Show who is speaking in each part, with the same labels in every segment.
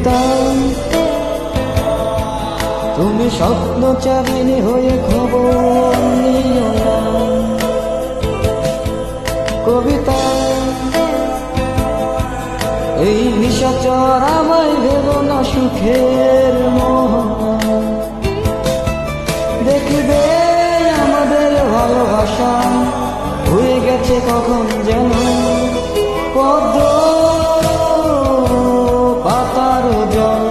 Speaker 1: কবিতা তুমি স্বপ্নচারিণী হয়ে খবর নিও না। কবিতা এই নিশাচর আমায় ভেবো না সুখের মোহনা। দেখবে আমাদের ভালোবাসা হয়ে গেছে কখন যেন পদ্ম পাতার জল,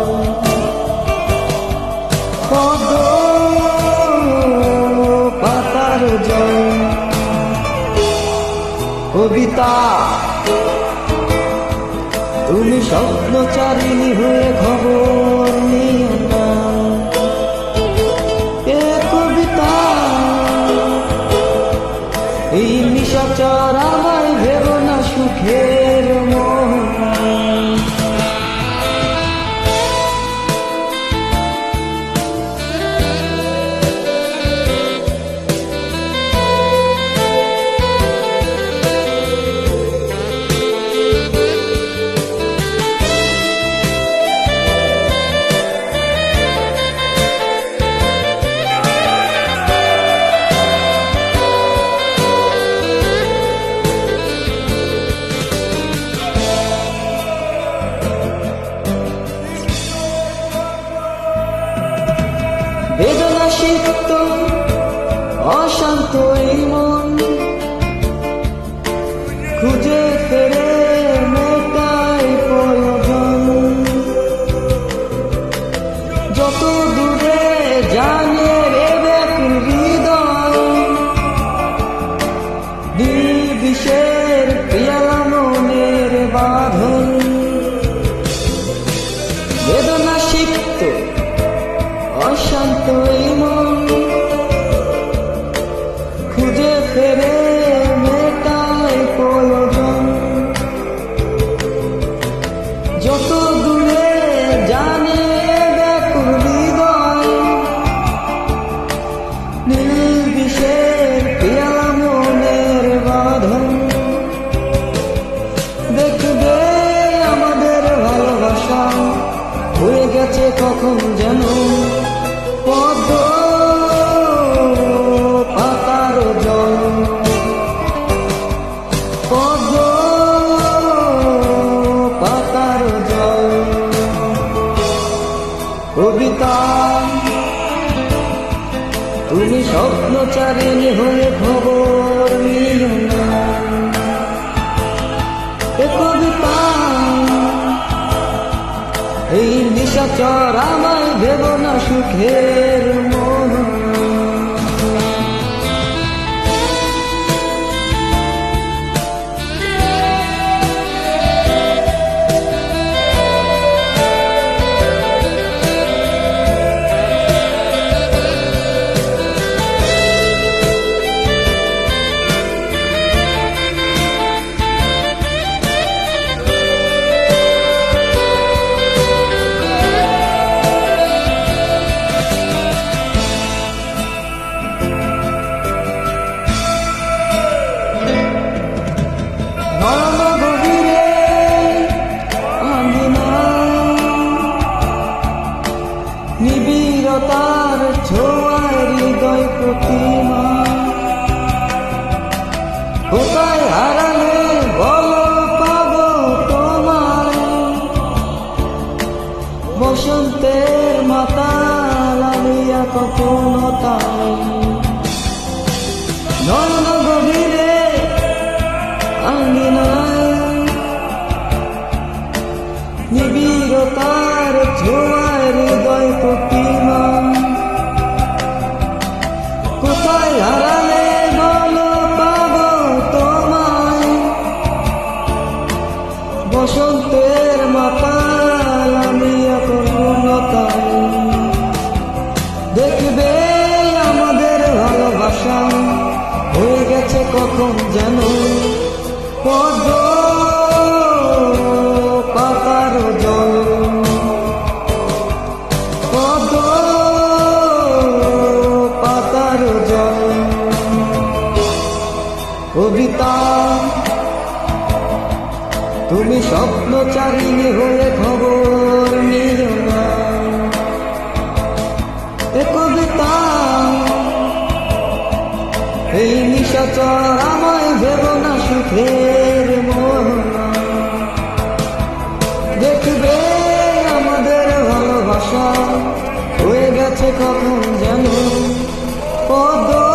Speaker 1: পদ্ম পাতার জল। কবিতা তুমি স্বপ্নচারিণী হয়ে খবর নিও না। এ কবিতা এই নিশাচর আমায় ভেবো না সুখের মোহনা। বেদনা সিক্ত অশান্ত এই মন খুঁজে ফেরে মেটাই প্রয়োজন। যত দূরে জানে রে ব্যাকুল হৃদয়, নির্বিষের পিয়ালা মনের বাঁধন। বেদনা সিক্ত অশান্ত এই মন খুঁজে ফেরে মেটাই প্রয়োজন। যত দূরে জানে ব্যাকুল হৃদয়, নির্বিষের পিয়ালা মনের বাঁধন। দেখবে আমাদের ভালোবাসা হয়ে গেছে কখন যেন পদ্ম পাতার জল, পদ্ম পাতার জল। কবিতা তুমি স্বপ্নচারিণী হয়ে খবর নিও না। এ কবিতা এই নিশাচর আমায় ভেবো না সুখের মোহনা। নিবিড়তার ছোঁয়ায় হৃদয় প্রতিমা কোথায় হারালে বলো পাবো তোমায়। বসন্তের মাতাল আমি কখনো তাই নয়ন গভীরে আঙ্গিনায়। নিবিড়তার ছোঁয়ায় হৃদয় প্রতিমা কোথায় হারালে বলো পাবো তোমায়। বসন্তের মাতাল আমি কখনো তাই। দেখবে আমাদের ভালোবাসা হয়ে গেছে কখন যেন পদ্ম পাতার জল, পদ্ম পাতার জল। কবিতা তুমি স্বপ্নচারিণী হয়ে খবর নিও না এ কবিতা এই নিশাচর আমায় ভেব না সুখের মোহনা দেখবে আমাদের ভালোবাসা হয়ে গেছে কখন যেন পদ্ম